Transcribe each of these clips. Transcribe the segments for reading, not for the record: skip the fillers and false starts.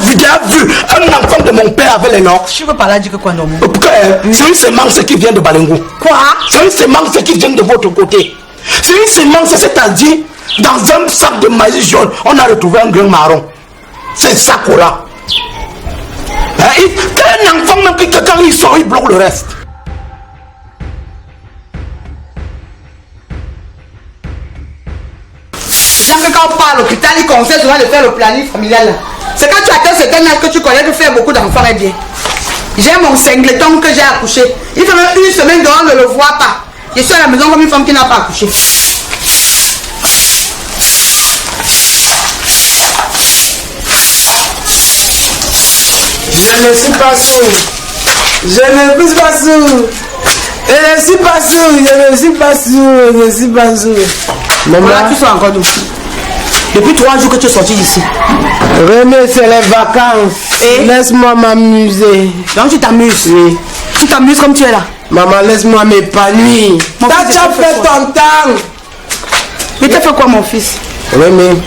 déjà vu un enfant de mon père avec les noms. Je veux parler de quoi non? C'est une semence qui vient de Balingo. Quoi? C'est une semence qui vient de votre côté. C'est une semence, c'est-à-dire, dans un sac de maïs jaune, on a retrouvé un grain marron. C'est ça qu'on a. Un enfant, même quand il sort, il bloque le reste. Quand on parle à l'hôpital, il conseille souvent de faire le planning familial. C'est quand tu atteins certain âge que tu connais de faire beaucoup d'enfants et bien. J'ai mon singleton que j'ai accouché. Il fait même une semaine dehors, on ne le voit pas. Je suis à la maison comme une femme qui n'a pas accouché. Je ne suis pas sourd. Je ne suis pas sourd. Je ne suis pas sourd. Je ne suis pas sourd. Je ne suis pas sourd. Maman, voilà, tu sois encore d'où? Depuis 3 jours que tu es sorti d'ici. René, c'est les vacances. Et laisse-moi m'amuser. Donc tu t'amuses? Oui. Tu t'amuses comme tu es là? Maman, laisse-moi m'épanouir. T'as déjà fait ton temps. Mais t'as fait quoi, mon fils? René,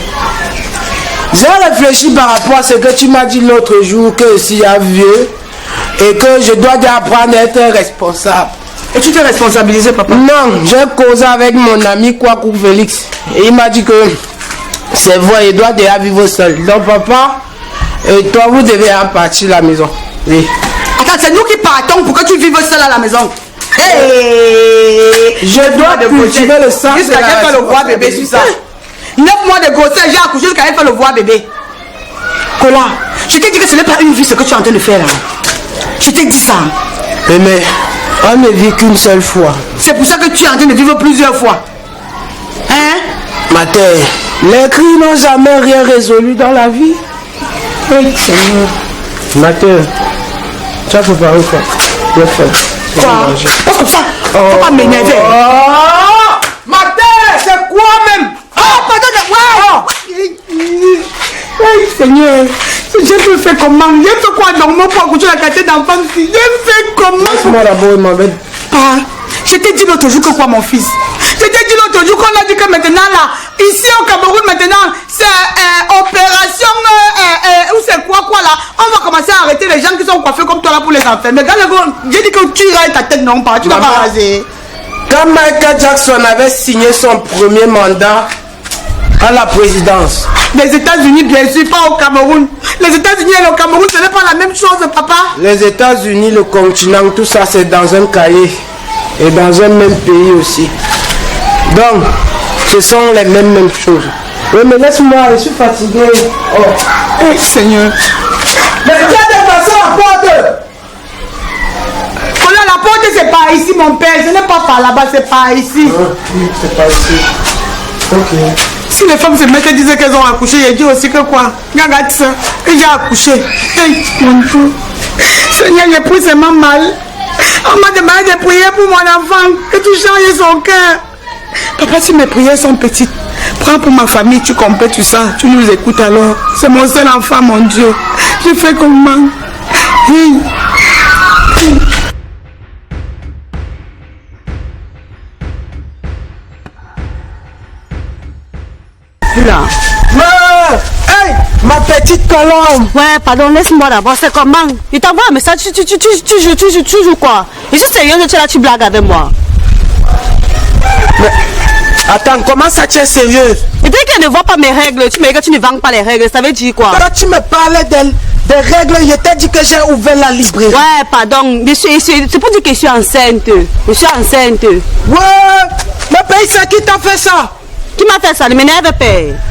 j'ai réfléchi par rapport à ce que tu m'as dit l'autre jour, que s'il y a vieux et que je dois apprendre à être responsable. Et tu t'es responsabilisé, papa? Non, j'ai causé avec mon ami Kwaku Félix. Et il m'a dit que c'est vrai, il doit déjà vivre seul. Donc papa, toi vous devez partir à la maison. Oui. Attends, c'est nous qui partons pour que tu vives seul à la maison. Hey, je dois cultiver le sang. Jusqu'à qu'elle fait le voir bébé sur ça. 9 mois de grossesse, j'ai accouché jusqu'à qu'elle fait le voir bébé. Kola, je t'ai dit que ce n'est pas une vie ce que tu es en train de faire là. Je t'ai dit ça. Mais on ne vit qu'une seule fois. C'est pour ça que tu es en train de vivre plusieurs fois. Hein? Ma terre, les cris n'ont jamais rien résolu dans la vie. Oui, Seigneur. Ma terre, tu as préparé quoi? Bien fait. Quoi? Parce que ça, faut pas m'énerver. Oh, ma terre, c'est quoi même? Oh, pardon, ouais! Oui, Seigneur. J'ai fait comment? J'ai fait quoi normalement pour accoucher la qualité d'enfant? J'ai fait comment? Laisse-moi d'abord, ma belle. Ah, je t'ai dit l'autre jour que quoi, mon fils? Je t'ai dit l'autre jour qu'on a dit que maintenant là, ici au Cameroun maintenant, c'est opération, ou c'est quoi là? On va commencer à arrêter les gens qui sont coiffés comme toi là pour les enfermer. J'ai dit que tu iras ta tête non pas, tu vas pas raser. Quand Michael Jackson avait signé son premier mandat à la présidence. Les États-Unis, bien sûr, pas au Cameroun. Les États-Unis et le Cameroun, ce n'est pas la même chose, papa. Les États-Unis, le continent, tout ça, c'est dans un cahier. Et dans un même pays aussi. Donc, ce sont les mêmes choses. Oui, mais laisse-moi, je suis fatigué. Oh, hey, Seigneur. Mais qui a dépassé la porte? Oh là, la porte, c'est pas ici, mon père. Ce n'est pas par là-bas, c'est pas ici. Oui, c'est pas ici. Ok. Si les femmes se mettent et disent qu'elles ont accouché, j'ai dit aussi que quoi? Regarde ça, que j'ai accouché. Hey, mon Dieu. Seigneur, j'ai pris tellement mal. On m'a demandé de prier pour mon enfant, que tu changes son cœur. Papa, si mes prières sont petites, prends pour ma famille, tu complètes tout ça, tu nous écoutes alors. C'est mon seul enfant, mon Dieu. Je fais comment? Hey. Là. Hey, ma petite colombe. Ouais, pardon, laisse-moi d'abord, c'est comment? Il t'envoie un message, tu joues quoi? Je suis sérieux que tu es là, tu blagues avec moi. Mais, attends, comment ça tu es sérieuse? Et dès qu'elle ne voit pas mes règles, tu me dis que tu ne vends pas les règles, ça veut dire quoi? Quand tu me parlais des règles, je t'ai dit que j'ai ouvert la librairie. Ouais, pardon, c'est pour dire que je suis enceinte. Je suis enceinte. Ouais, mais pays, c'est qui t'a fait ça? Qui m'a fait ça? Ne m'énerve pas.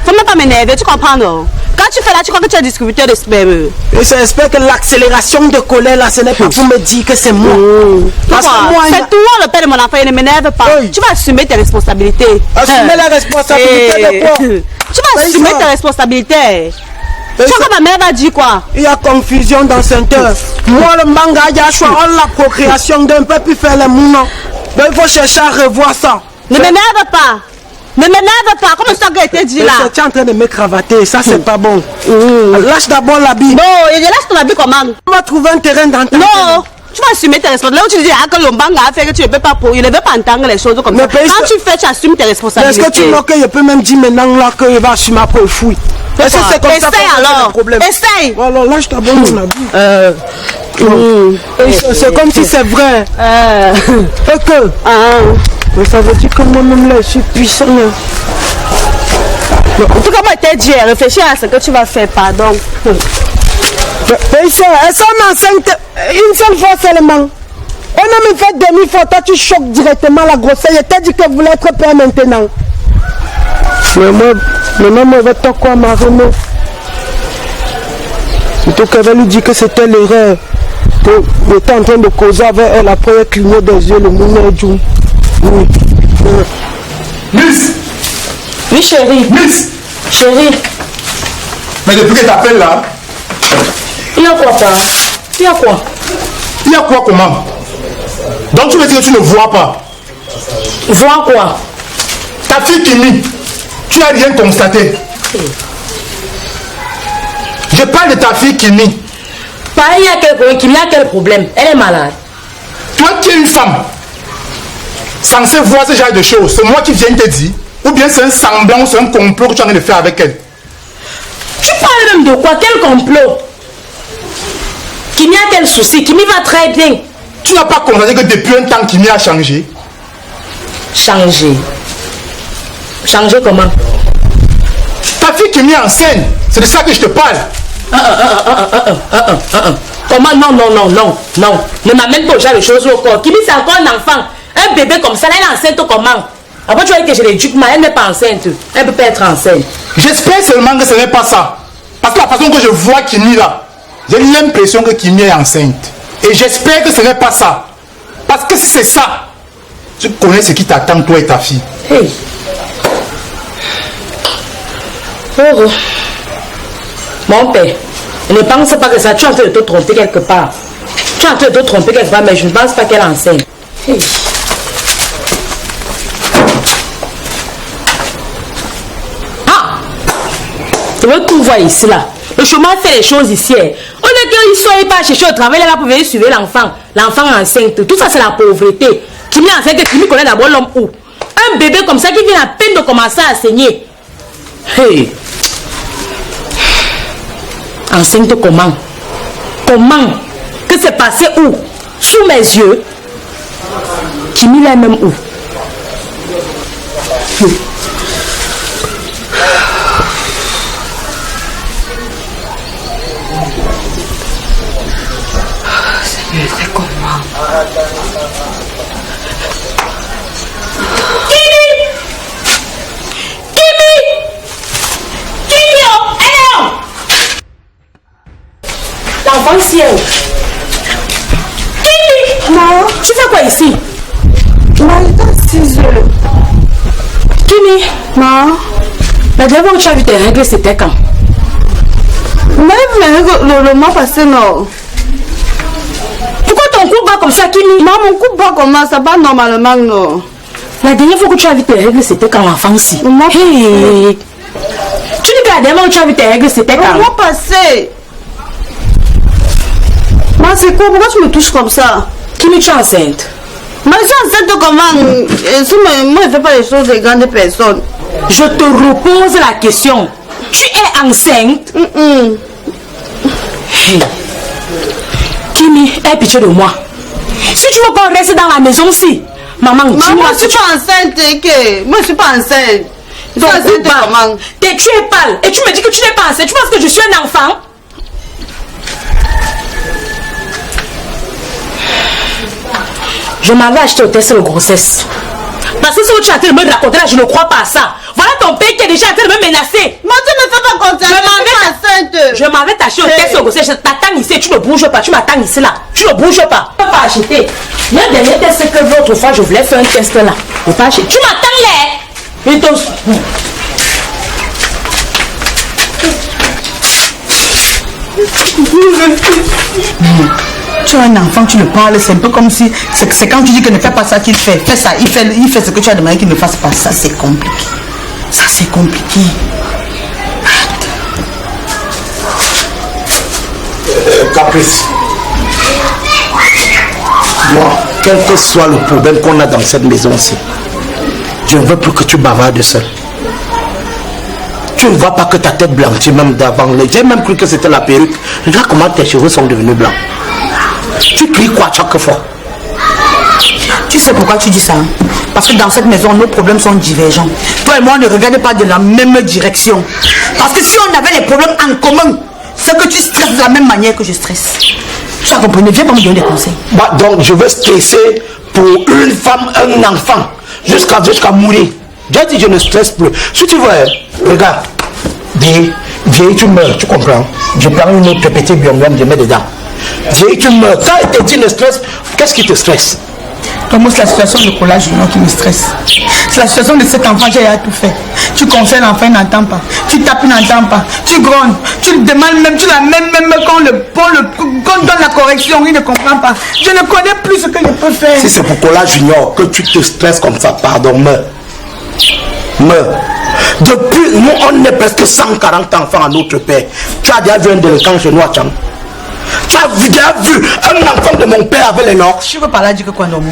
Faut même pas m'énerver, tu comprends non? Quand tu fais là, tu crois que tu es distributeur de sperme. Et j'espère que l'accélération de colère là, ce n'est pas pour me dire que c'est moi. Parce que moi, c'est toi le père de mon enfant, il ne m'énerve pas. Oui. Tu vas assumer tes responsabilités. Assumer la responsabilité de quoi? Tu vas assumer tes responsabilités. Tu vois que ma mère va dire quoi? Il y a confusion dans ce cœur. Moi, le manga, il y a choix, on la procréation d'un peu plus faire les mounons. Donc il faut chercher à revoir ça. Ne m'énerve pas. Ne m'énerve pas, comme ça a été dit là. Tu es en train de me cravater, ça c'est pas bon. Lâche d'abord l'habit. Non, lâche ton habit comment? On va trouver un terrain d'entente. Non, Tu vas assumer tes responsabilités. Là où tu dis que Lombanga a fait que tu ne peux pas pour, il ne veut pas entendre les choses comme ça. Quand tu fais, tu assumes tes responsabilités. Est-ce que tu vois que je peux même dire maintenant là qu'il va assumer après le fouille? Est-ce que c'est comme ça qu'on a le problème? Essaye. Voilà, là je t'abonne mon avis. C'est comme si c'est vrai. Et que mais ça veut dire que moi-même là je suis puissant. En tout cas, moi je t'ai dit, réfléchis à ce que tu vas faire, pardon. Mais ça, elles sont enceintes une seule fois seulement. On a même fait demi-fois, toi tu choques directement la grossesse. Je t'ai dit que vous voulez être père maintenant. Mais moi, maintenant, moi, je vais t'en quoi, ma René. Plutôt qu'elle va lui dire que c'était l'erreur. Que j'étais en train de causer avec elle, après elle clignait des yeux, le moulin du. Oui. Miss! Oui, chérie. Miss! Chérie. Mais depuis que t'appelles là, Il y a quoi, pas? Il y a quoi? il y a quoi comment? Donc tu veux dire que tu ne vois pas? Vois quoi? Ta fille Kimi, tu n'as rien constaté. Je parle de ta fille Kimi. Pareil, il y a quel problème? Elle est malade. Toi qui es une femme, censée voir ce genre de choses, c'est moi qui viens te dire? Ou bien c'est un semblant, c'est un complot que tu es en train de faire avec elle? Tu parles même de quoi? Quel complot? Kimi a quel souci? Kimi va très bien. Tu n'as pas constaté que depuis un temps Kimi a changé? Changer? Changer comment? Ta fille Kimi est enceinte, c'est de ça que je te parle. Comment? Non. Ne m'amène pas au genre de choses au corps. Kimi c'est encore un enfant. Un bébé comme ça, elle est enceinte comment? Après tu vas dire que je l'éduque, mais elle n'est pas enceinte. Elle ne peut pas être enceinte. J'espère seulement que ce n'est pas ça. Parce que la façon que je vois Kimi là, j'ai l'impression que Kimi est enceinte. Et j'espère que ce n'est pas ça. Parce que si c'est ça, tu connais ce qui t'attend, toi et ta fille. Hey. Oh. Mon père, ne pense pas que ça. Tu es en train de te tromper quelque part. Tu es en train de te tromper quelque part, mais je ne pense pas qu'elle est enceinte. Hey. Ah! Tu veux tout voir ici là. Le chômage fait les choses ici. On est qu'ils ne soient pas chercher au travail là pour venir suivre l'enfant. L'enfant enceinte. Tout ça c'est la pauvreté. Kimi est enceinte, Kimi connaît d'abord l'homme où? Un bébé comme ça qui vient à peine de commencer à saigner. Hey! Enceinte comment? Comment? Que c'est passé où? Sous mes yeux? Kimi là même où? Seigneur, c'est comment? L'enfant ici est où? Kimi! Non. Tu fais quoi ici? Non, il est 6 heures. Kimi? Non. La dernière fois que tu as vu tes règles, c'était quand? Même le mois passé, non. Pourquoi ton cou bat comme ça, Kimi? Non, mon cou bat comme ça bat normalement, non. La dernière fois que tu as vu tes règles, c'était quand l'enfant ici? Hey. Tu dis que la dernière fois que tu as vu tes règles, c'était quand? Le mois passé. Moi, c'est quoi? Pourquoi tu me touches comme ça? Kimi, tu es enceinte? Mais je suis enceinte comment? Moi, je ne fais pas les choses de grandes personnes. Je te repose la question. Tu es enceinte? Hey. Kimi, aie pitié de moi. Si tu veux qu'on reste dans la maison aussi, maman, moi, je ne suis pas enceinte. Moi, je ne suis pas enceinte. Je suis enceinte comment? Tu es pâle et tu me dis que tu n'es pas enceinte. Tu penses que je suis un enfant? Je m'avais acheté au test de grossesse. Parce que ce que tu es en train de me raconter là, je ne crois pas à ça. Voilà ton père qui est déjà en train de me menacer. Moi, tu ne me fais pas confiance. Je m'avais acheté au test de grossesse. Je t'attends ici, tu ne bouges pas. Tu m'attends ici là. Tu ne bouges pas. Je ne peux pas acheter. Le dernier test que l'autre fois, je voulais faire un test là. Je ne peux pas acheter. Tu m'attends là. Tu as un enfant, tu le parles, c'est un peu comme si c'est quand tu dis que ne fais pas ça qu'il fait. Fais ça, il fait ce que tu as demandé qu'il ne fasse pas. Ça c'est compliqué. Ça c'est compliqué. Caprice. Moi, quel que soit le problème qu'on a dans cette maison-ci, je ne veux plus que tu bavardes seul. Tu ne vois pas que ta tête blanchit même d'avant. J'ai même cru que c'était la perruque. Regarde comment tes cheveux sont devenus blancs. Tu cries quoi chaque fois? Tu sais pourquoi tu dis ça? Parce que dans cette maison, nos problèmes sont divergents. Toi et moi, on ne regarde pas de la même direction. Parce que si on avait les problèmes en commun, c'est que tu stresses de la même manière que je stresse. Tu as compris? Ne viens pas me donner des conseils. Bah, donc je veux stresser pour une femme, un enfant, jusqu'à mourir. J'ai dit je ne stresse plus. Si tu veux, regarde, vieille tu meurs, tu comprends? Je prends une autre petite biombe, je mets dedans. Vieille tu meurs. Quand il te dit ne stresse, qu'est-ce qui te stresse? Comment c'est la situation de Kola Junior qui me stresse? C'est la situation de cet enfant, j'ai tout fait. Tu conseilles l'enfant, il n'entend pas. Tu tapes, il n'entend pas. Tu grondes. Tu le demandes même, tu l'amènes même quand on donne la correction, il ne comprend pas. Je ne connais plus ce que je peux faire. Si c'est pour Kola Junior que tu te stresses comme ça, pardon, meurs. Meurs. Depuis, nous, on est presque 140 enfants à notre père. Tu as déjà vu un délinquant chez nous à Tchang? Tu as déjà vu un enfant de mon père avec les locks? Je veux pas là dire que quoi, non?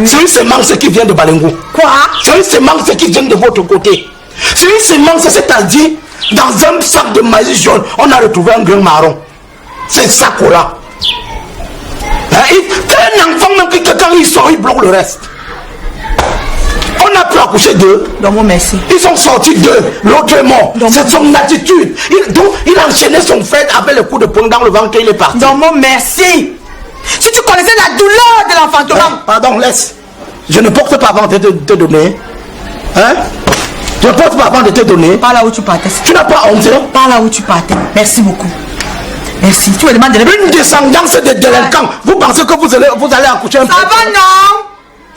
C'est une semence qui vient de Balengo. Quoi? C'est une semence qui vient de votre côté. C'est une semence, c'est-à-dire, dans un sac de maïs jaune, on a retrouvé un grain marron. C'est ça qu'on a. Un enfant, même quand il sort, il bloque le reste. On a pu accoucher d'eux. Donc, merci. Ils sont sortis d'eux. L'autre est mort. C'est son attitude. Il a enchaîné son frère avec le coup de poing dans le ventre et il est parti. Donc, merci. Si tu connaissais la douleur de l'enfantement. Pardon, laisse. Je ne porte pas avant de te donner. Hein? Je ne porte pas avant de te donner. Par là où tu partais. Tu n'as pas honte? Par là où tu partais. Merci beaucoup. Merci. Tu me demandes de... Une descendance de délinquants. Vous pensez que vous allez accoucher un peu? Ça va, non?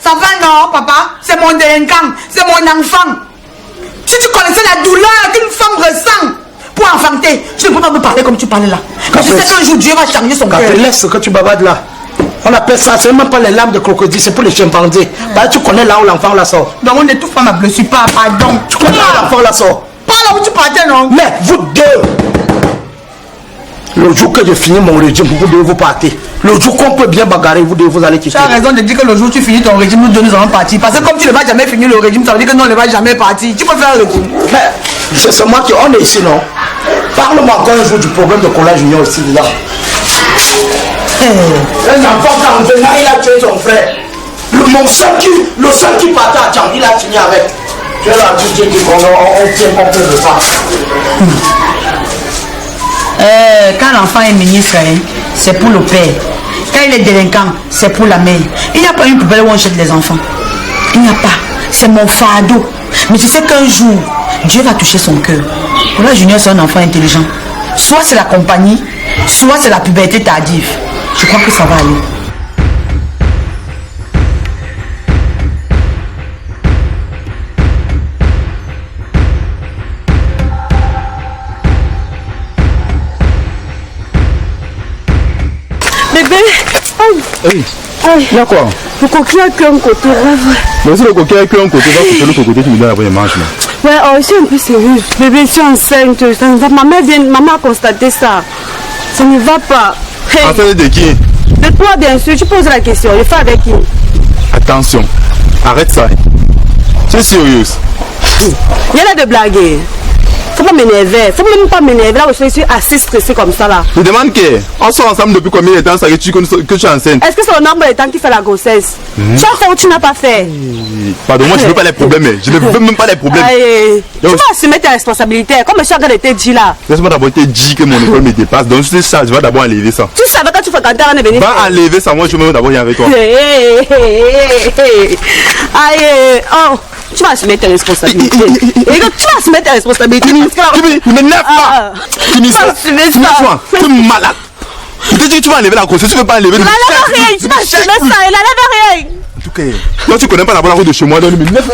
Ça va, non, papa? C'est mon délinquant. C'est mon enfant. Si tu connaissais la douleur qu'une femme ressent pour enfanter, tu ne peux pas me parler comme tu parlais là. Mais je sais qu'un jour Dieu va changer son cœur. Laisse ce que tu bavardes là. On appelle ça, c'est même pas les larmes de crocodile, c'est pour les chimpanzés. Bah, tu connais là où l'enfant la sort. Donc on n'étouffe pas ma blessure, pas, pardon. Tu connais là où l'enfant la sort. Pas là où tu partais, non? Mais vous deux, le jour que je finis mon régime, vous devez vous partir. Le jour qu'on peut bien bagarrer, vous allez quitter. Tu as raison de dire que le jour où tu finis ton régime, nous allons partir. Parce que comme tu ne vas jamais finir le régime, ça veut dire que nous ne va jamais partir. Tu peux faire le régime. Mais c'est moi qui on est ici, non? Parle-moi encore un jour du problème de Kola Junior aussi, là. Un enfant quand venant, il a tué son frère. Le sang qui partait à Tchang, il a fini avec. Tu es là, tu dis qu'on tient pas peu de ça. Quand l'enfant est ministre, c'est pour le père. Quand il est délinquant, c'est pour la mère. Il n'y a pas une poubelle où on jette les enfants. Il n'y a pas. C'est mon fardeau. Mais tu sais qu'un jour, Dieu va toucher son cœur. Voilà, Junior, c'est un enfant intelligent. Soit c'est la compagnie, soit c'est la puberté tardive. Je crois que ça va aller. Bébé, oui. Il y a quoi? Le coquille a qu'un côté rêve. Mais si le coquille a qu'un côté, va couper l'autre côté, tu me donnes après les manches. Ouais, je suis un peu sérieuse. Bébé, je suis enceinte. Maman a constaté ça. Ça ne va pas. Hey. Enceinte de qui? De toi, bien sûr. Tu poses la question. Je fais avec qui? Attention, arrête ça. Tu es sérieuse? Il y a là de blaguer. Faut pas m'énerver. Faut même pas m'énerver. Là, je suis assez stressée comme ça là. Je demande qu'on soit ensemble depuis combien de temps ça que tu es enceinte? Est-ce que c'est le nombre de temps qui fait la grossesse? Tu as fait ou tu n'as pas fait? Pardon, moi je ne veux pas les problèmes. Je ne veux même pas les problèmes. Tu vas assumer tes responsabilités. Comme je suis en train de te dire là. Laisse-moi d'abord te dire que mon école me dépasse. Donc je sais ça, je vais d'abord enlever ça. Tu savais quand tu fais quand tu venir. Va enlever ça, moi je vais même d'abord y avec toi. Oh. Tu vas assumer tes responsabilités. Tu vas assumer tes responsabilités. Tu m'énerves pas. Finis ça. Tu es malade. Je te dis que tu vas enlever la grossesse, tu ne veux pas enlever. Il n'enlève rien. Tu vas assumer ça. Il n'enlève rien. En tout cas, toi tu connais pas la route de chez moi. Donc il m'énerve.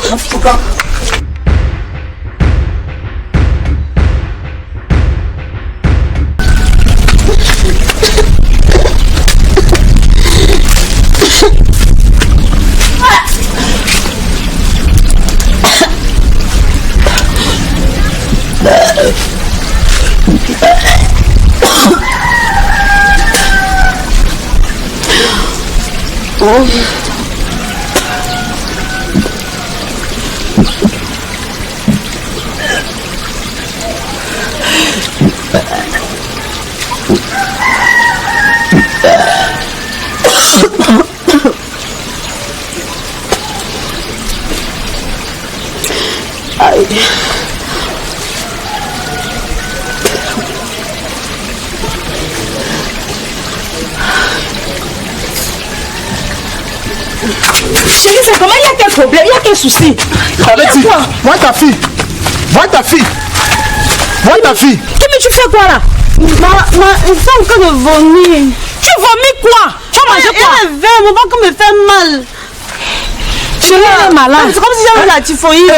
Chérie, c'est comment? Il y a quel problème? Il y a quel souci? Vois ta fille. Vois ta fille. Vois ta fille. Mais tu fais quoi là? Il faut encore de vomir. Tu vomis quoi? Tu as mangé quoi? Elle est verte, mon ventre me fait mal. Chérie, elle est malade. C'est comme si j'avais la typhoïde.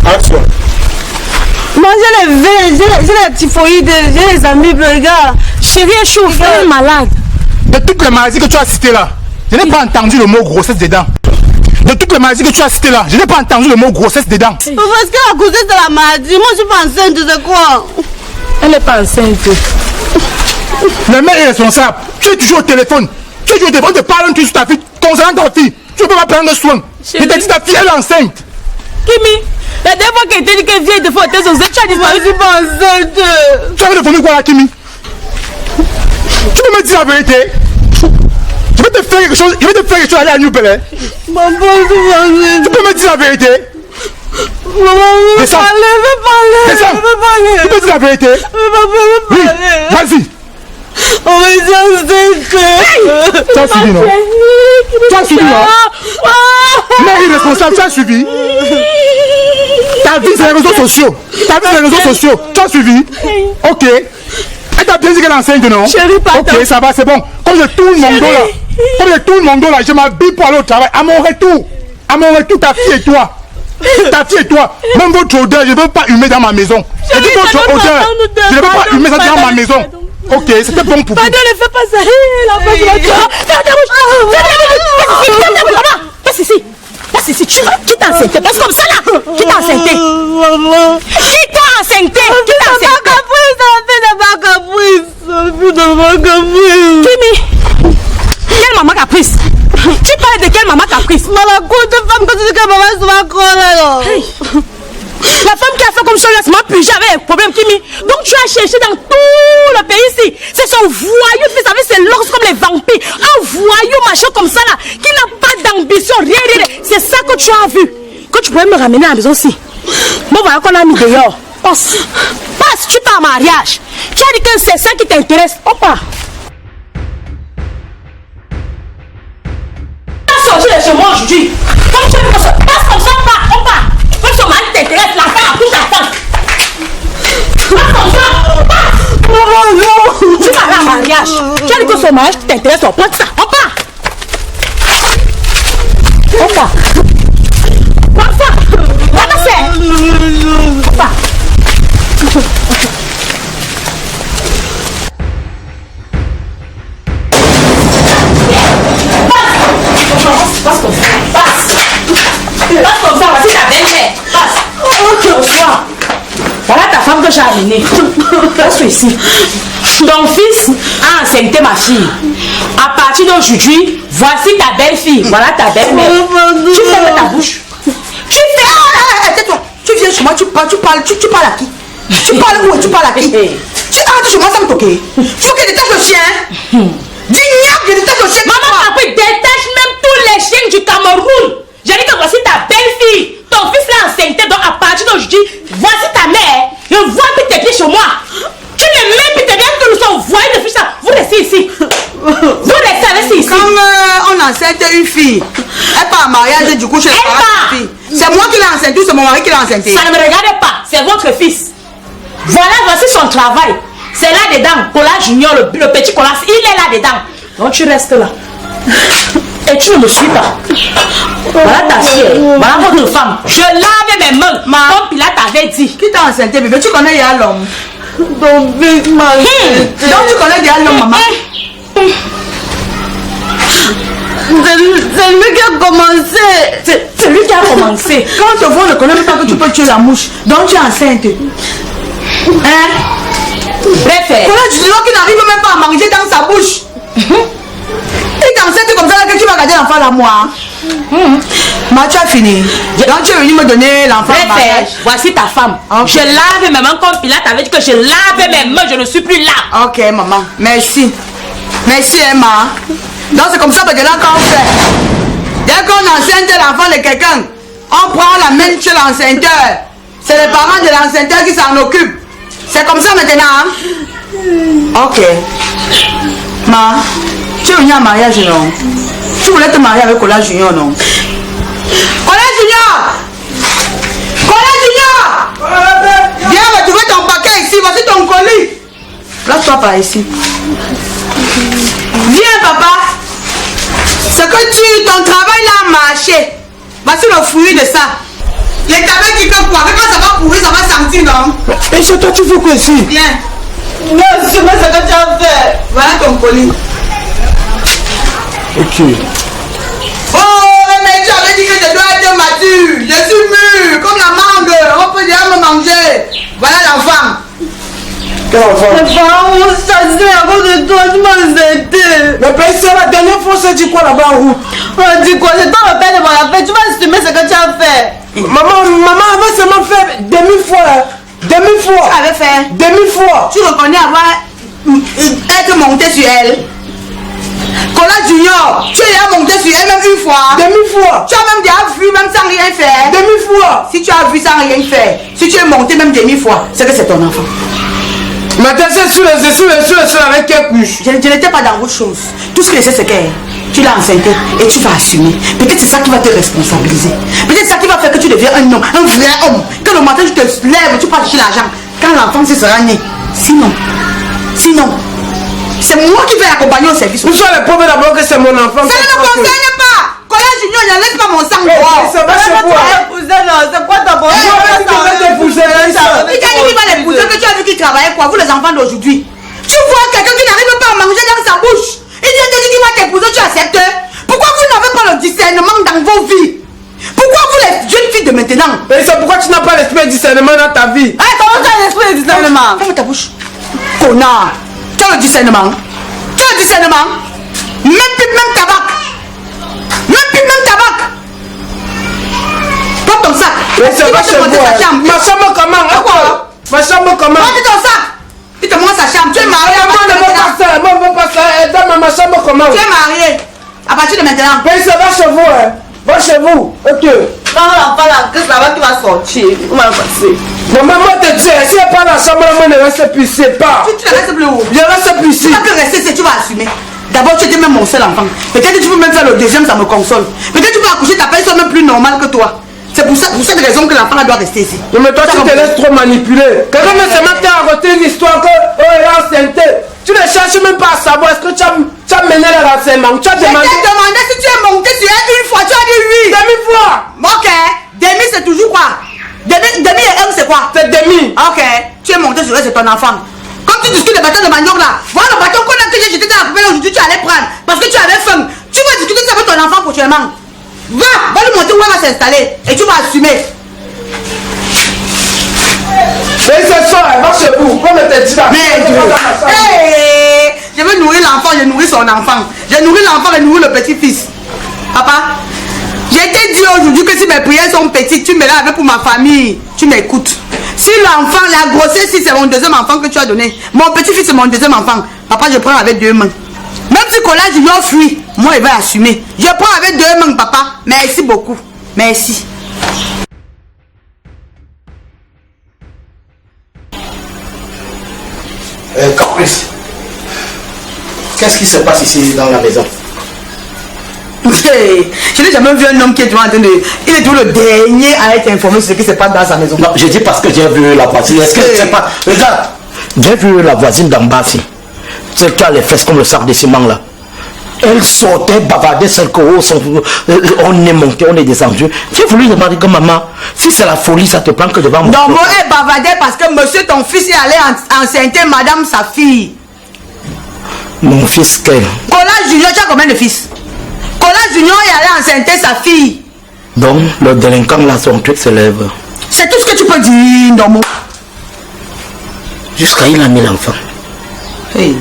Action. Moi j'ai la typhoïde, j'ai les amibes, regarde. Chérie, elle chauffe, elle est malade. De toutes les maladies que tu as citées là, je n'ai pas entendu le mot grossesse dedans. De toutes les maladies que tu as citées là, je n'ai pas entendu le mot grossesse dedans. Parce qu'elle a causé de la maladie. Moi je suis pas enceinte, c'est quoi? Elle n'est pas enceinte. Le mère est responsable. Tu es toujours au téléphone. Tu es toujours au téléphone, tu parles sur ta fille, concernant ta fille. Tu ne peux pas prendre soin. Je t'ai dit ta fille, elle est enceinte. Kimi, la dernière fois qu'elle t'a dit qu'elle vient de fois, tu as disparu. Je suis pas enceinte. Tu avais de vomir quoi là, Kimi? Tu peux me dire la vérité? Je vais te faire quelque chose, aller à New Bel. Maman, Tu peux me dire la vérité? Maman, je veux parler. Descends. Tu peux dire la vérité? Oui, vas-y. On va dire enceinte. Tu as suivi, non? Tu as suivi, non? Mère irresponsable, tu as suivi? Ta vie, c'est les réseaux sociaux. Tu as suivi? Ok. Elle t'a bien dit qu'elle est enceinte, non? Chérie, pardon. Ok, ça va, c'est bon. Quand je tourne mon dos là, je m'habille pour aller au travail. À mon retour, ta fille et toi. Même votre odeur, je ne veux pas humer dans ma maison. Je dis votre odeur, je ne veux pas humer ça dans ma maison. Ok, c'était bon pour vous. Pardon, ne fais pas ça. La face de la toi. Ferme ta bouche. Passe ici. Qui t'a enceinté? Passe comme ça là. Qui t'a enceinté? Maman. Qui t'a enceinté? Kimi, quelle maman caprice? Tu parles de quelle maman caprice? La femme qui a fait comme ça, là, c'est ma plus jamais un problème, Kimi. Donc tu as cherché dans tout le pays ici. C'est son voyou, vous savez, c'est l'ours comme les vampires. Un voyou machin comme ça là, qui n'a pas d'ambition, rien. C'est ça que tu as vu. Que tu pourrais me ramener à la maison aussi. Bon, voilà qu'on a mis dehors. Passe, tu pars en mariage. Tu as dit que c'est ça qui t'intéresse. Opa. Sortir de chez moi aujourd'hui. Comme tu as vu comme ça, passe comme ça, on part. Comme son mari t'intéresse, la femme accouche la femme. Passe comme ça, passe. Non. Tu vas aller en mariage. Tu as dit que son mari t'intéresse, on prend ça, on part. On part. Comme ça. On part. Passe comme ça, passe comme ça, voici ta belle-mère, passe. Voilà ta femme que j'ai amenée. Passe ici. Ton fils a enceinté ma fille. À partir d'aujourd'hui, voici ta belle-fille. Voilà ta belle-mère. Tu fermes ta bouche. Tu fermes. Tais-toi. Tu viens chez moi, tu parles à qui? Tu parles où et tu parles à qui? Tu entres chez moi sans me toquer. Il faut que je détache le chien. Dis-moi que je détache le chien. Maman, papa, détache même tous les chiens du Cameroun. J'ai dit que voici ta belle-fille. Ton fils l'a enceinté, donc à partir d'aujourd'hui, voici ta mère. Je vois que tes pieds chez moi. Tu ne mets plus tes biens que nous sommes voyés de fils. Vous restez ici. Vous restez ici. Comme on enceinte une fille, elle part en mariage et du coup, je Elle part. C'est moi qui l'ai enceinte ou c'est mon mari qui l'a enceinte? Ça ne me regarde pas, c'est votre fils. Voilà, voici son travail. C'est là-dedans. Colas Junior, le petit Colas, il est là-dedans. Donc tu restes là. Et tu ne me suis pas. Voilà ta fille, voilà votre femme. Je lave mes mains, comme Pilate avait dit. Qui t'a enceinte, bébé? Tu connais déjà l'homme. Donc tu connais déjà l'homme, maman. C'est lui qui a commencé. C'est lui qui a commencé. Quand ton frère ne connaît pas que tu peux tuer la mouche, donc tu es enceinte. Hein? Bref. Voilà, tu dis qu'il n'arrive même pas à manger dans sa bouche. Il est enceinte comme ça que tu vas garder pas moi. Ma, tu as fini. Donc tu es venu me donner l'enfant. Voici ta femme. Okay. Je lave mes mains comme Pilate avait dit que je lave mes mains, je ne suis plus là. Ok, maman. Merci. Merci, Emma. Donc c'est comme ça que là quand on fait. Dès qu'on enceinte l'enfant de quelqu'un, on prend la main chez l'enceinteur. C'est les parents de l'enceinteur qui s'en occupent. C'est comme ça maintenant. Hein? Ok. Ma, tu es venu en mariage, non? Tu voulais te marier avec Kola Junior, non? Kola Junior! Kola Junior! Viens retrouver ton paquet ici, voici ton colis. Place-toi par ici. Viens, papa. Ce que ton travail là a marché. Voici le fruit de ça. Les tabacs qui peuvent quoi? Quand ça va pourrir, ça va sentir, non? Et chez toi, tu fais quoi ici? Viens. Non, c'est ce que tu as fait. Voilà ton colis. Ok. Oh, mais tu avais dit que je dois être mature. Je suis mûr, comme la mangue. On peut déjà me manger. Voilà l'enfant. Quel enfant? Ça c'est à cause de toi, tu m'as aidé. Mais c'est la dernière fois, ça dit quoi là-bas en route? On dit quoi? C'est toi le père de mon affaire. Tu vas assumer ce que tu as fait. Maman avait seulement fait demi-fois. Demi-fois. Tu avais fait? Demi-fois. Tu reconnais avoir être monté sur elle? Kola Junior, tu es monté sur elle même une fois. Demi-fois. Tu as même déjà vu même sans rien faire. Demi-fois. Si tu as vu sans rien faire, si tu es monté même demi-fois, c'est que c'est ton enfant. Mais t'es sur les avec quelle couche? Je n'étais pas dans autre chose. Tout ce que je sais, c'est que tu l'as enceinté et tu vas assumer. Peut-être c'est ça qui va te responsabiliser. Peut-être c'est ça qui va faire que tu deviens un homme, un vrai homme. Que le matin tu te lèves, tu pars chercher l'argent. Quand l'enfant sera né. Sinon, c'est moi qui vais l'accompagner au service. Vous soyez le pauvre d'abord que c'est mon enfant. Ça ne me concerne pas. Kola Junior, ne laisse pas mon sang dehors. Ça va chez vous. C'est quoi ta bonne? Il t'a dit qu'il va l'épouser, que tu as vu qu'il travaillait quoi, vous les enfants d'aujourd'hui. Tu vois quelqu'un qui n'arrive pas à manger dans sa bouche. Il vient te dire qu'il va t'épouser, tu acceptes. Pourquoi vous n'avez pas le discernement dans vos vies? Pourquoi vous les jeunes filles de maintenant? Et c'est pourquoi tu n'as pas l'esprit de discernement dans ta vie. Comment tu as l'esprit de discernement? Ferme ta bouche. Connard. Tu as le discernement. Tu as le discernement. Même pipe, même tabac. Même pipe, même tabac. Prends ton sac. Mais c'est pas chez moi. Ma chambre comment? Quoi? Ma chambre comment? Prends ton sac. Il te montre sa chambre. Tu es marié. Moi ne veux pas ça. Moi ne veux pas ça. Dans ma chambre comment? Tu es marié. À partir de maintenant. Mais ça va chez vous. Hein. Va chez vous. Ok. Quand l'enfant là, que ça va qui va sortir. Comment va passer? Maman, moi te dis, si elle pas dans la chambre, moi ne reste plus. C'est pas. Tu ne restes plus où? Je reste plus ici. Tu vas que rester, c'est tu vas assumer. D'abord, tu étais même mon seul enfant. Peut-être que tu peux même faire le deuxième, ça me console. Peut-être que tu peux accoucher, ta personne même plus normale que toi. C'est pour cette raison que l'enfant doit rester ici. Non, mais toi, tu te laisses trop manipuler. Quelqu'un me se met à raconter une histoire que elle est enceinte. Tu ne cherches même pas à savoir est-ce que tu as mené le renseignement. Tu as demandé. Je t'ai demandé si tu es monté sur elle une fois, tu as dit oui. Demi-fois. Ok. Demi, c'est toujours quoi? Demi et un, c'est quoi? C'est demi. Ok. Tu es monté sur elle, c'est ton enfant. Comme tu discutes le bâton de manioc là, voilà le bâton que j'ai jeté dans la poubelle aujourd'hui, tu allais prendre parce que tu avais faim. Tu vas discuter ça avec ton enfant prochainement. Va lui montrer où elle va s'installer et tu vas assumer. Mais c'est ça, elle va chez vous. Comme elle t'a dit là. Je veux nourrir l'enfant, je nourris son enfant. Je nourris l'enfant et nourris le petit-fils. Papa, j'ai été dit aujourd'hui que si mes prières sont petites, tu me l'as avec pour ma famille. Tu m'écoutes. Si l'enfant, la grossesse, si c'est mon deuxième enfant que tu as donné, mon petit-fils c'est mon deuxième enfant, papa, je prends avec deux mains. Même si Kola Junior fuit, moi, il va assumer. Je prends avec deux mains, papa. Merci beaucoup. Merci. Caprice. Qu'est-ce qui se passe ici dans la maison? Je n'ai jamais vu un homme qui est toujours en train de... Il est toujours le dernier à être informé sur ce qui se passe dans sa maison. Non, je dis parce que j'ai vu la voisine. Est-ce que tu sais pas? Regarde, j'ai vu la voisine d'en bas ici. Celle qui a les fesses comme le sac de ciment là. Elle sortait bavarder celle que on est monté, on est descendu. J'ai voulu demander que maman, si c'est la folie, ça te prend que devant moi. Non, moi, elle bavardait parce que monsieur, ton fils, est allé enceinter madame, sa fille. Mon fils, quel? Kola Junior, tu as combien de fils? Kola Junior est allé enceinter sa fille. Donc, le délinquant là, son truc se lève. C'est tout ce que tu peux dire, Nomo. Jusqu'à il a mis l'enfant. Hey.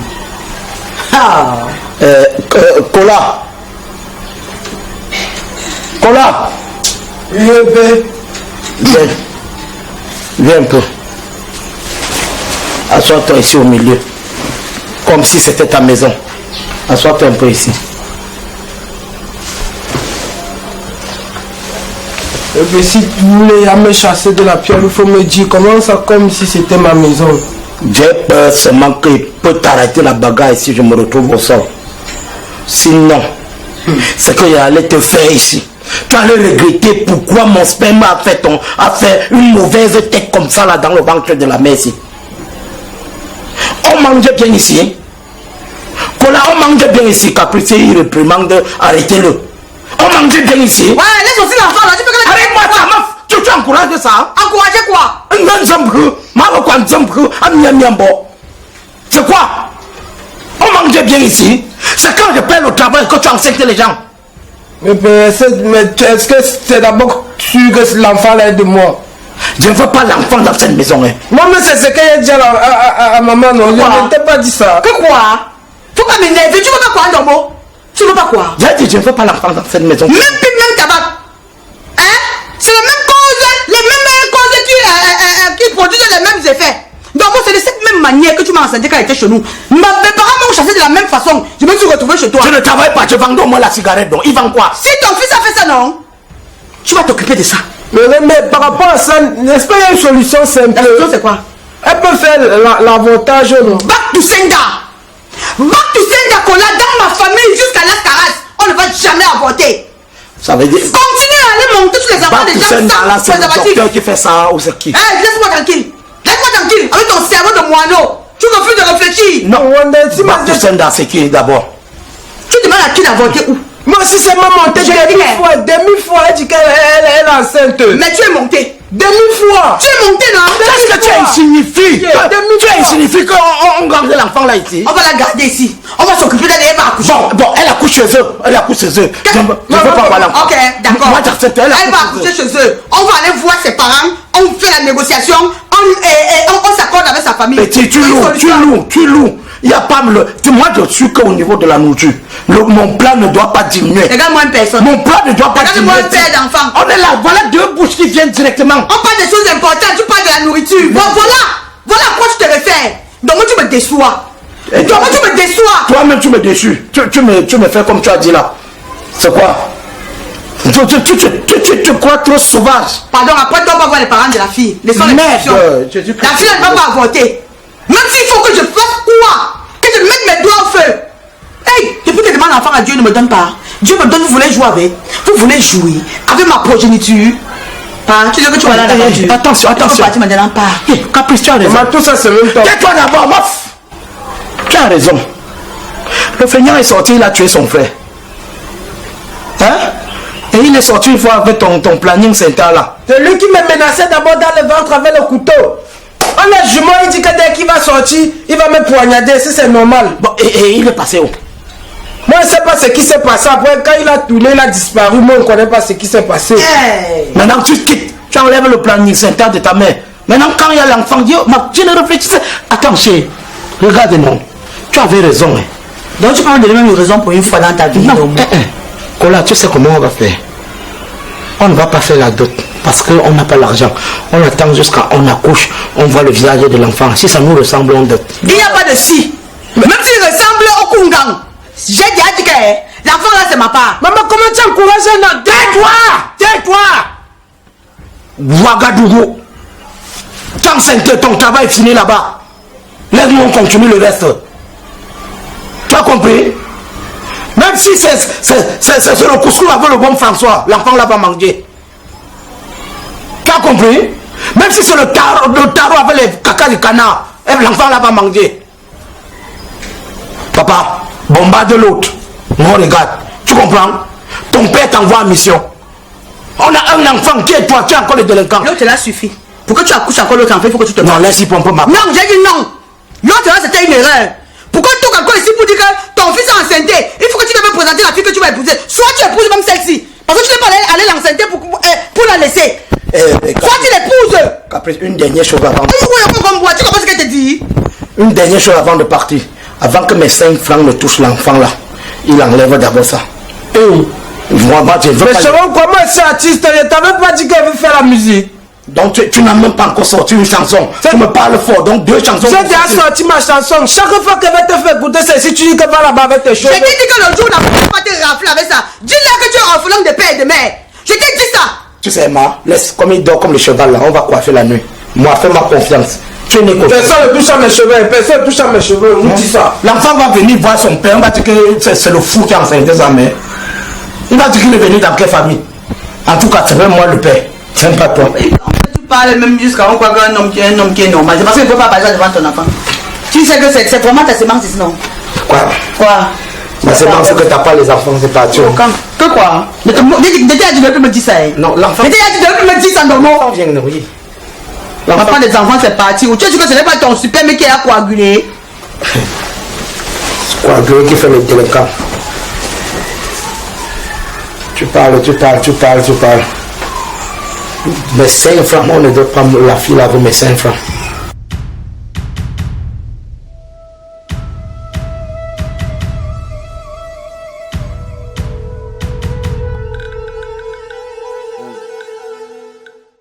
Ah. Kola, Cola. Viens. Viens un peu. Assois-toi ici au milieu. Comme si c'était ta maison. Assois-toi un peu ici. Et puis si vous voulez me chasser de la pierre, il faut me dire comment ça, comme si c'était ma maison. J'ai peur seulement qu'il peut t'arrêter la bagarre si je me retrouve au sol. Sinon, ce que j'allais te faire ici, tu allais regretter pourquoi mon sperme a fait une mauvaise tête comme ça là dans le ventre de la mère ici. On mangeait bien ici. On mangeait bien ici. Caprice, il réprimande, arrêtez-le. On mangeait bien ici. Ouais, laisse aussi l'enfant là. Tu peux que arrête-moi ça, tu encourages ça. Encourager quoi? C'est quoi? On mangeait bien ici. C'est quand je perds le travail que tu enseignes les gens. Mais est-ce que c'est d'abord sûr que l'enfant là est de moi? Je ne veux pas l'enfant dans cette maison. Hein. Moi, mais c'est ce qu'elle a dit à maman. Non, je ne t'ai pas dit ça. Que quoi? Faut pas m'énerver. Tu veux pas quoi, Dombo? Tu veux pas quoi? J'ai dit, je ne veux pas l'enfant dans cette maison. Même pipe, même tabac. Hein? C'est la même cause, les mêmes causes qui produisent les mêmes effets. Donc, moi, c'est de cette même manière que tu m'as enseigné quand elle était chez nous. Mes parents m'ont chassé de la même façon. Je me suis retrouvé chez toi. Je ne travaille pas, je vends au moins la cigarette. Donc, il vend quoi? Si ton fils a fait ça, non? Tu vas t'occuper de ça. Mais par rapport à ça, n'est-ce pas qu'il y a une solution simple? La solution, c'est quoi? Elle peut faire l'avantage, non? Back to sender. Back to sender, qu'on a dans ma famille jusqu'à l'Ascaras. On ne va jamais avorter. Ça veut dire... Continue à aller monter tous les enfants des gens sans c'est le docteur qui fait ça ou c'est qui? Laisse-moi tranquille. Laisse-moi tranquille. Avec ton cerveau de moineau. Tu refuses de réfléchir. Non, Back to sender, c'est qui d'abord? Tu demandes à qui d'avorter où? Moi aussi, c'est ma montée demi-fois. Elle dit qu'elle est enceinte. Mais tu es monté. Demi-fois. Tu es monté, non? Qu'est-ce que tu insignifies? Tu insignifies qu'on garde l'enfant là ici. On va la garder ici. On va s'occuper d'elle et elle va accoucher. Bon, elle accouche chez eux. Je ne veux pas voir l'enfant. Ok, d'accord. Moi, j'accepte. Elle va accoucher chez eux. On va aller voir ses parents. On fait la négociation. On s'accorde avec sa famille. Mais tu loues. Il n'y a pas moi je suis qu'au niveau de la nourriture. Mon plan ne doit pas diminuer. Regarde-moi une personne. Mon plan ne doit pas diminuer. Regarde-moi un père d'enfant. On est là, voilà deux bouches qui viennent directement. On parle des choses importantes, tu parles de la nourriture. Bon, voilà à quoi tu te réfères. Donc tu me déçois. Toi-même tu me déçus. Tu me fais comme tu as dit là. C'est quoi? Tu te crois trop sauvage. Pardon, après tu vas voir les parents de la fille. La fille elle ne va pas avorter. Même s'il faut que je fasse quoi? Que je mette mes doigts au feu. Hey, depuis que je demande l'enfant à Dieu, ne me donne pas. Dieu me donne, vous voulez jouer avec. Vous voulez jouer avec ma progéniture. Tu dis que tu vas là d'abord. Attention. Tu me donnes pas. Caprice, tu as raison. Tout ça, c'est même temps. Tais-toi d'abord, mof. Tu as raison. Le feignant est sorti, il a tué son frère. Hein? Et il est sorti une fois avec ton planning center là. C'est lui qui me menaçait d'abord dans le ventre avec le couteau. On a jumeau, il dit que dès qu'il va sortir, il va me poignarder, si c'est normal. Bon, et il est passé où? Moi, je ne sais pas ce qui s'est passé. Après, quand il a tourné, il a disparu. Moi, on ne connaît pas ce qui s'est passé. Hey. Maintenant, tu quittes. Tu enlèves le planning center de ta mère. Maintenant, quand il y a l'enfant, tu ne réfléchis pas. Attends, chérie, regarde-moi. Tu avais raison. Hein. Donc, tu peux me donner même une raison pour une fois dans ta vie. Non, Cola, tu sais comment on va faire? On ne va pas faire la dot. Parce qu'on n'a pas l'argent. On attend jusqu'à on accouche, on voit le visage de l'enfant. Si ça nous ressemble, on dote. Il n'y a pas de si. Même s'il ressemble au Kungang. J'ai dit que l'enfant là c'est ma part. Maman, comment tu encourages un autre? Tais-toi. Ouagadougou. Tant que ton travail est fini là-bas. Laisse-nous on continue le reste. Tu as compris? Même si c'est le couscous avec le bon François, l'enfant là va manger. Tu as compris? Même si c'est le tarot avec les caca du canard, l'enfant là va manger. Papa, bombarde l'autre. Non, regarde. Tu comprends? Ton père t'envoie en mission. On a un enfant qui est toi, tu es encore le délinquant. L'autre là suffit. Pour que tu accouches encore l'autre enfant, il faut que tu te... Non, laisse-y pomper ma... Non, j'ai dit non. L'autre là c'était une erreur. Pourquoi tu toques encore ici pour dire que ton fils est enceinté? Il faut que tu devais présenter la fille que tu vas épouser. Soit tu épouses même celle-ci. Parce que tu n'es pas aller l'enceinter pour la laisser. Soit tu l'épouses. Caprice, une dernière chose avant. Tu comprends ce qu'elle te dit? Une dernière chose avant de partir. Avant que mes 5 francs ne touchent l'enfant là, il enlève d'abord ça. Vraiment, tu veux Mais pas... Chevron, comment c'est artiste? Je t'avais pas dit qu'elle veut faire la musique. Donc tu n'as même pas encore sorti une chanson. Tu me parles fort, donc 2 chansons. J'ai déjà sorti ma chanson. Chaque fois qu'elle va te faire écouter, c'est si tu dis qu'elle va là-bas avec tes choses. Je t'ai dit que le jour où on n'a pas te rafler avec ça. Dis-leur que tu es orphelin de père et de mère. Je t'ai dit ça. Tu sais, Ma, laisse, comme il dort comme le cheval là, on va coiffer la nuit. Moi, fais-ma confiance. Tu n'es confiance. Personne ne touche à mes cheveux, personne ne touche à mes cheveux, on dit ça. L'enfant va venir voir son père, on va dire que c'est le fou qui a enseigné sa mère. Il va dire qu'il est venu dans quelle famille. En tout cas, c'est même moi le père, c'est même pas toi. Tu parles même jusqu'à on croit qu'un homme qui est normal. C'est parce qu'il ne faut pas passer devant ton enfant. Tu sais que c'est vraiment ta sémence ici, non? Quoi? Ma sémence, c'est que t'as pas les enfants, c'est pas tu. Que quoi? Déjà, tu ne peux me dire ça. Non, l'enfant. Déjà, tu ne peux me dire ça, non? L'enfant vient de oui. L'enfant des enfants, c'est parti. Tu sais que ce n'est pas ton super mais qui a coagulé. Coagulé qui fait le délinquant. Tu parles. Mais 5 francs, on ne doit pas la fille avec mes 5 francs.